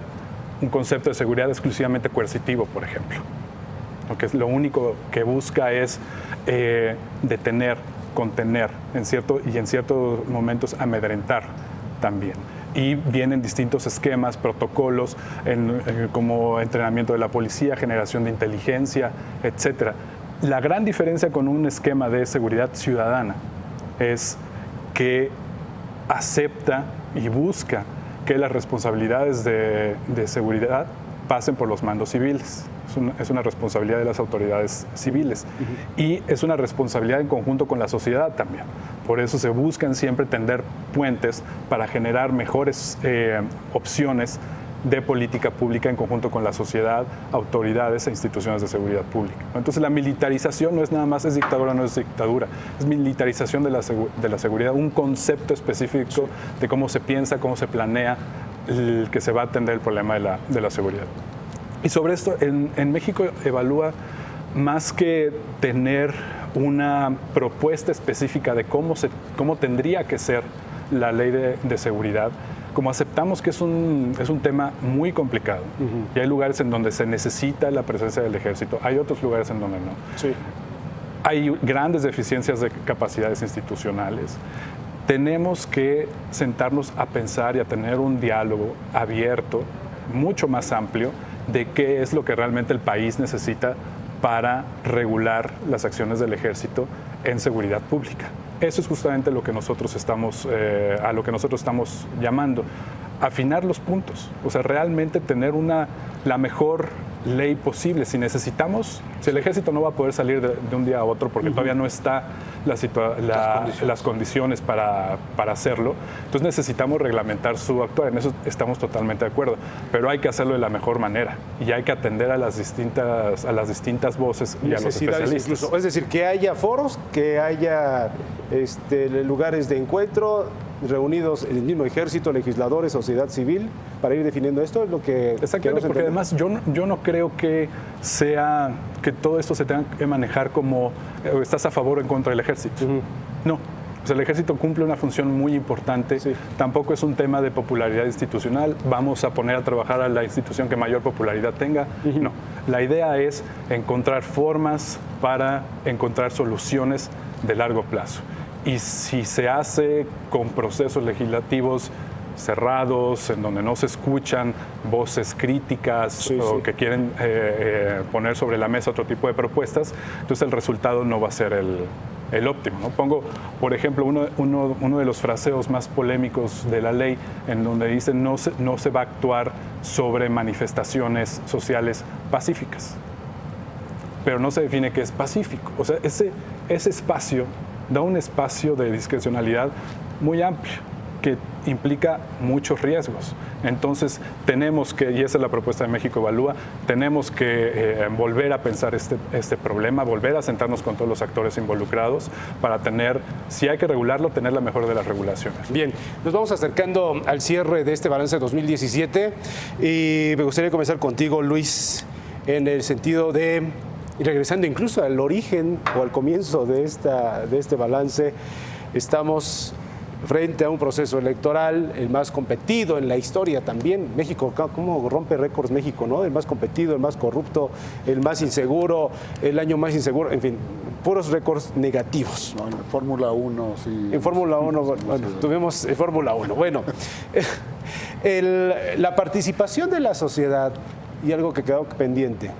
un concepto de seguridad exclusivamente coercitivo, por ejemplo. Lo único que busca es detener, contener, en ciertos momentos amedrentar también. Y vienen distintos esquemas, protocolos, como entrenamiento de la policía, generación de inteligencia, etcétera. La gran diferencia con un esquema de seguridad ciudadana es que acepta y busca que las responsabilidades de seguridad pasen por los mandos civiles. Es una responsabilidad de las autoridades civiles. Y es una responsabilidad en conjunto con la sociedad también. Por eso se buscan siempre tender puentes para generar mejores opciones de política pública en conjunto con la sociedad, autoridades e instituciones de seguridad pública. Entonces la militarización no es nada más es dictadura o no es dictadura, es militarización de la seguridad, un concepto específico de cómo se piensa, cómo se planea que se va a atender el problema de la seguridad. Y sobre esto, en México evalúa más que tener una propuesta específica de cómo tendría que ser la ley de seguridad, como aceptamos que es un tema muy complicado, y hay lugares en donde se necesita la presencia del ejército, hay otros lugares en donde no. Sí. Hay grandes deficiencias de capacidades institucionales. Tenemos que sentarnos a pensar y a tener un diálogo abierto, mucho más amplio, de qué es lo que realmente el país necesita para regular las acciones del ejército en seguridad pública. Eso es justamente lo que nosotros estamos, a lo que nosotros estamos llamando, afinar los puntos, o sea, realmente tener la mejor ley posible. Si el ejército no va a poder salir de un día a otro porque todavía no está las condiciones para hacerlo, entonces necesitamos reglamentar su actuar, en eso estamos totalmente de acuerdo, pero hay que hacerlo de la mejor manera y hay que atender a las distintas voces y a los especialistas. Incluso. Es decir, que haya foros, que haya lugares de encuentro, reunidos el mismo ejército, legisladores, sociedad civil, para ir definiendo esto, es lo que... Exactamente, porque además yo no creo que todo esto se tenga que manejar como estás a favor o en contra del ejército. No, o sea, el ejército cumple una función muy importante, tampoco es un tema de popularidad institucional, vamos a poner a trabajar a la institución que mayor popularidad tenga, no. La idea es encontrar formas para encontrar soluciones de largo plazo. Y si se hace con procesos legislativos cerrados, en donde no se escuchan voces críticas que quieren poner sobre la mesa otro tipo de propuestas, entonces el resultado no va a ser el óptimo, ¿no? Pongo, por ejemplo, uno de los fraseos más polémicos de la ley, en donde dice no se va a actuar sobre manifestaciones sociales pacíficas, pero no se define qué es pacífico. O sea, ese espacio da un espacio de discrecionalidad muy amplio que implica muchos riesgos. Entonces tenemos que, y esa es la propuesta de México Evalúa, tenemos que volver a pensar este problema, volver a sentarnos con todos los actores involucrados para tener, si hay que regularlo, tener la mejor de las regulaciones. Bien, nos vamos acercando al cierre de este balance 2017 y me gustaría comenzar contigo, Luis, en el sentido de Y regresando incluso al origen o al comienzo de este balance, estamos frente a un proceso electoral, el más competido en la historia también. México, ¿cómo rompe récords México, no? El más competido, el más corrupto, el más inseguro, el año más inseguro, en fin, puros récords negativos. No, en Fórmula 1, sí. En Fórmula 1, bueno, tuvimos Fórmula 1. Bueno, la participación de la sociedad, y algo que quedó pendiente,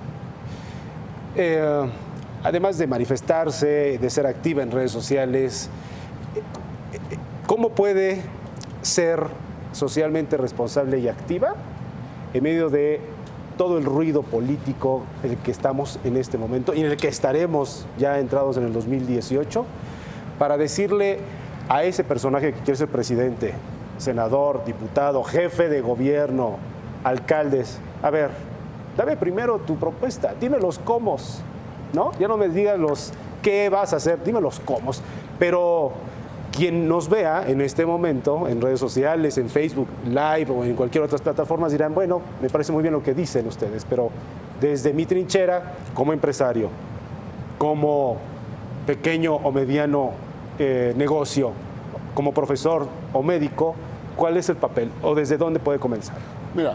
además de manifestarse, de ser activa en redes sociales, ¿cómo puede ser socialmente responsable y activa en medio de todo el ruido político en el que estamos en este momento y en el que estaremos ya entrados en el 2018, para decirle a ese personaje que quiere ser presidente, senador, diputado, jefe de gobierno, alcaldes, a ver, dame primero tu propuesta, dime los cómo, ¿no? Ya no me digas los qué vas a hacer, dime los cómo. Pero quien nos vea en este momento, en redes sociales, en Facebook Live o en cualquier otra plataforma, dirán, bueno, me parece muy bien lo que dicen ustedes, pero desde mi trinchera, como empresario, como pequeño o mediano negocio, como profesor o médico, ¿cuál es el papel o desde dónde puede comenzar? Mira,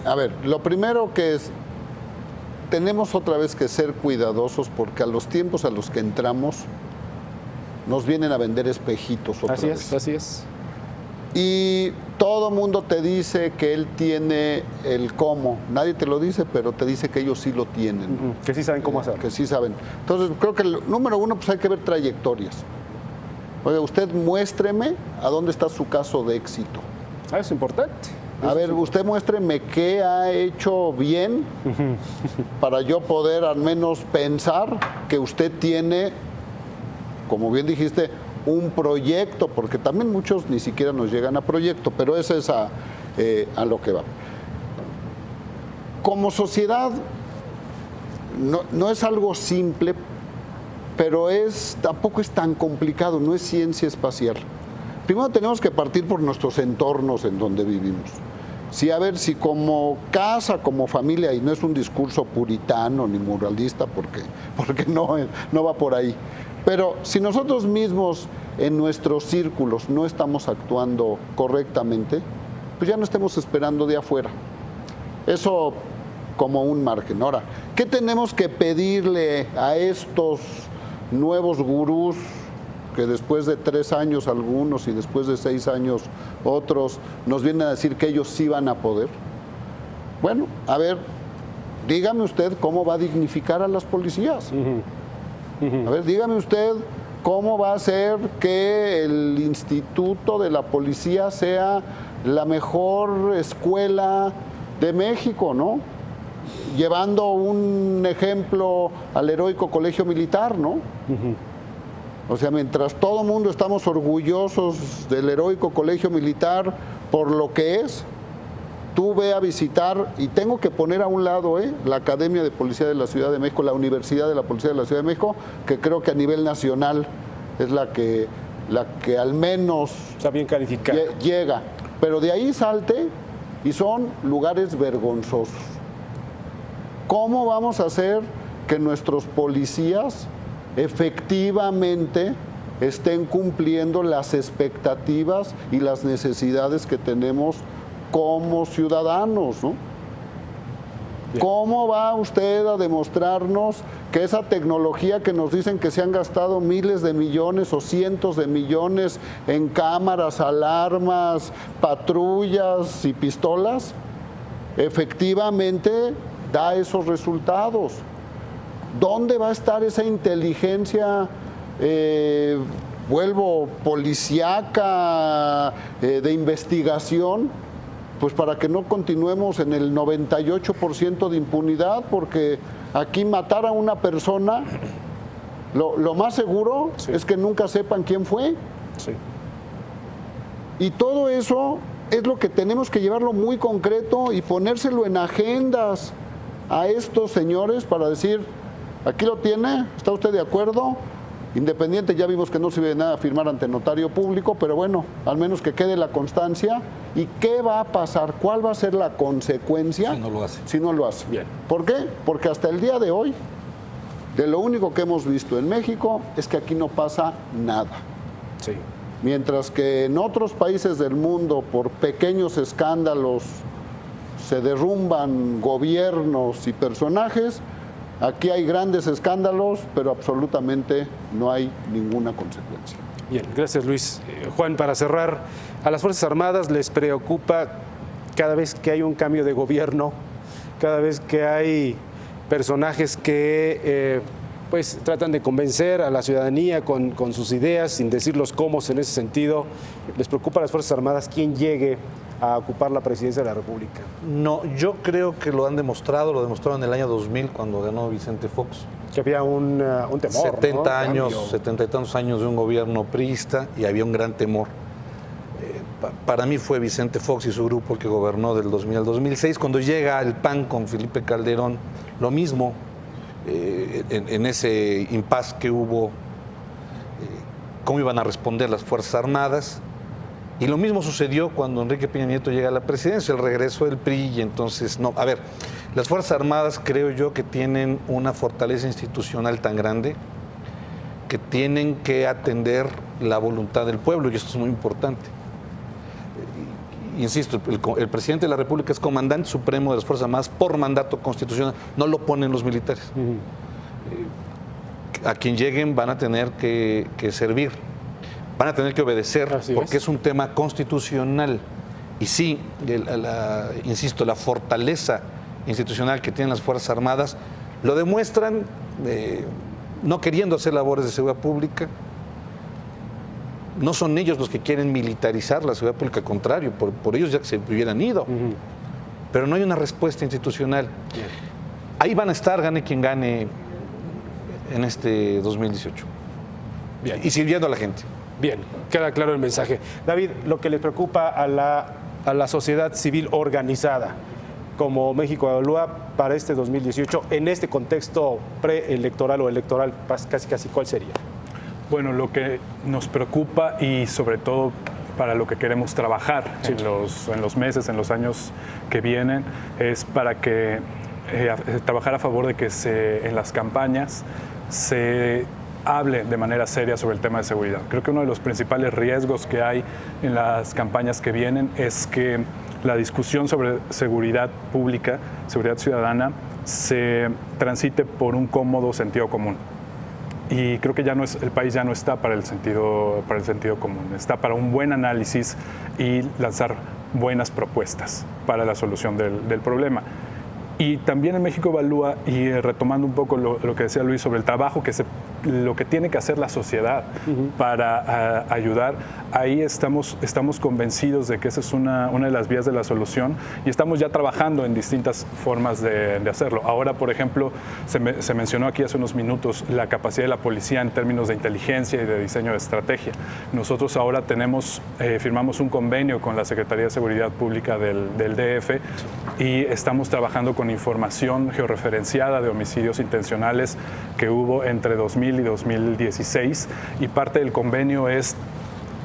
a ver, lo primero que es, tenemos otra vez que ser cuidadosos porque a los tiempos a los que entramos nos vienen a vender espejitos otra vez. Así es. Y todo mundo te dice que él tiene el cómo. Nadie te lo dice, pero te dice que ellos sí lo tienen. Que sí saben cómo hacerlo. Que sí saben. Entonces, creo que el número uno, pues hay que ver trayectorias. Oiga, usted muéstreme a dónde está su caso de éxito. Eso es importante. A ver, usted muéstreme qué ha hecho bien para yo poder al menos pensar que usted tiene, como bien dijiste, un proyecto, porque también muchos ni siquiera nos llegan a proyecto, pero ese es a lo que va. Como sociedad, no es algo simple, pero tampoco es tan complicado, no es ciencia espacial. Primero tenemos que partir por nuestros entornos en donde vivimos. Sí, a ver, si como casa, como familia, y no es un discurso puritano ni moralista, porque no va por ahí, pero si nosotros mismos en nuestros círculos no estamos actuando correctamente, pues ya no estemos esperando de afuera. Eso como un margen. Ahora, ¿qué tenemos que pedirle a estos nuevos gurús que después de 3 años algunos y después de 6 años otros nos vienen a decir que ellos sí van a poder? Bueno, a ver, dígame usted cómo va a dignificar a las policías. A ver, dígame usted cómo va a hacer que el instituto de la policía sea la mejor escuela de México, ¿no? Llevando un ejemplo al heroico colegio militar, ¿no? O sea, mientras todo el mundo estamos orgullosos del heroico colegio militar por lo que es, tú ve a visitar, y tengo que poner a un lado la Academia de Policía de la Ciudad de México, la Universidad de la Policía de la Ciudad de México, que creo que a nivel nacional es la que al menos está bien calificada, llega. Pero de ahí salte y son lugares vergonzosos. ¿Cómo vamos a hacer que nuestros policías efectivamente estén cumpliendo las expectativas y las necesidades que tenemos como ciudadanos, ¿no? ¿Cómo va usted a demostrarnos que esa tecnología que nos dicen que se han gastado miles de millones o cientos de millones en cámaras, alarmas, patrullas y pistolas, efectivamente da esos resultados? ¿Dónde va a estar esa inteligencia, policíaca, de investigación? Pues para que no continuemos en el 98% de impunidad, porque aquí matar a una persona, lo más seguro es que nunca sepan quién fue. Sí. Y todo eso es lo que tenemos que llevarlo muy concreto y ponérselo en agendas a estos señores para decir, aquí lo tiene, ¿está usted de acuerdo? Independiente, ya vimos que no sirve de nada firmar ante notario público, pero bueno, al menos que quede la constancia. ¿Y qué va a pasar? ¿Cuál va a ser la consecuencia si no lo hace? Si no lo hace. Bien. ¿Por qué? Porque hasta el día de hoy De lo único que hemos visto en México es que aquí no pasa nada. Sí. Mientras que en otros países del mundo, por pequeños escándalos, se derrumban gobiernos y personajes, aquí hay grandes escándalos, pero absolutamente no hay ninguna consecuencia. Bien, gracias Luis. Juan, para cerrar, ¿a las Fuerzas Armadas les preocupa cada vez que hay un cambio de gobierno, cada vez que hay personajes que pues tratan de convencer a la ciudadanía con sus ideas, sin decir los cómo en ese sentido? ¿Les preocupa a las Fuerzas Armadas quién llegue a ocupar la presidencia de la República? No, yo creo que lo demostraron en el año 2000 cuando ganó Vicente Fox. Que había un temor, 70 ¿no? años, Cambio. 70 y tantos años de un gobierno priista y había un gran temor. Para mí fue Vicente Fox y su grupo el que gobernó del 2000 al 2006. Cuando llega el PAN con Felipe Calderón, lo mismo, en ese impasse que hubo, cómo iban a responder las Fuerzas Armadas. Y lo mismo sucedió cuando Enrique Peña Nieto llega a la presidencia, el regreso del PRI, y entonces, no, a ver, las Fuerzas Armadas creo yo que tienen una fortaleza institucional tan grande que tienen que atender la voluntad del pueblo, y esto es muy importante. Insisto, el presidente de la República es comandante supremo de las Fuerzas Armadas por mandato constitucional, no lo ponen los militares. A quien lleguen van a tener que servir, van a tener que obedecer, porque es un tema constitucional. Y sí, insisto, la fortaleza institucional que tienen las Fuerzas Armadas lo demuestran no queriendo hacer labores de seguridad pública. No son ellos los que quieren militarizar la seguridad pública, al contrario, por ellos ya que se hubieran ido. Pero no hay una respuesta institucional. Ahí van a estar, gane quien gane en este 2018. Bien. Y sirviendo a la gente. Bien, queda claro el mensaje. David, lo que le preocupa a la sociedad civil organizada, como México Evalúa, para este 2018, en este contexto preelectoral o electoral, casi, ¿cuál sería? Bueno, lo que nos preocupa y sobre todo para lo que queremos trabajar en los meses, en los años que vienen, es para que trabajar a favor de que en las campañas se hable de manera seria sobre el tema de seguridad. Creo que uno de los principales riesgos que hay en las campañas que vienen es que la discusión sobre seguridad pública, seguridad ciudadana, se transite por un cómodo sentido común. Y creo que el país ya no está para el sentido común, está para un buen análisis y lanzar buenas propuestas para la solución del problema. Y también en México Evalúa, y retomando un poco lo que decía Luis sobre el trabajo, lo que tiene que hacer la sociedad para ayudar, ahí estamos convencidos de que esa es una de las vías de la solución y estamos ya trabajando en distintas formas de hacerlo. Ahora, por ejemplo, se mencionó aquí hace unos minutos la capacidad de la policía en términos de inteligencia y de diseño de estrategia. Nosotros ahora firmamos un convenio con la Secretaría de Seguridad Pública del DF y estamos trabajando con información georreferenciada de homicidios intencionales que hubo entre 2000 y 2016, y parte del convenio es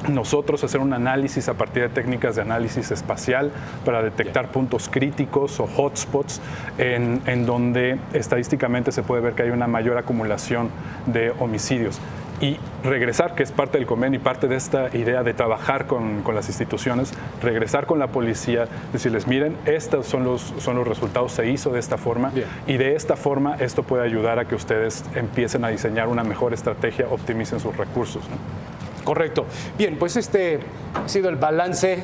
nosotros hacer un análisis a partir de técnicas de análisis espacial para detectar puntos críticos o hotspots en donde estadísticamente se puede ver que hay una mayor acumulación de homicidios. Y regresar, que es parte del convenio y parte de esta idea de trabajar con las instituciones, regresar con la policía, decirles, miren, estos son los resultados, se hizo de esta forma. Bien. Y de esta forma esto puede ayudar a que ustedes empiecen a diseñar una mejor estrategia, optimicen sus recursos, ¿no? Correcto. Bien, pues este ha sido el balance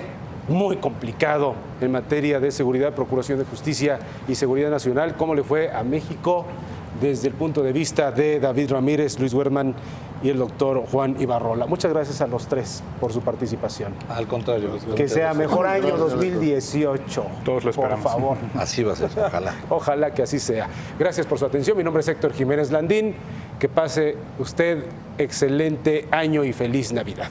muy complicado en materia de seguridad, procuración de justicia y seguridad nacional. ¿Cómo le fue a México desde el punto de vista de David Ramírez, Luis Werman y el doctor Juan Ibarrola? Muchas gracias a los tres por su participación. Al contrario. Que sea mejor año 2018. Todos lo esperamos. Por favor. Así va a ser, ojalá. Ojalá que así sea. Gracias por su atención. Mi nombre es Héctor Jiménez Landín. Que pase usted excelente año y feliz Navidad.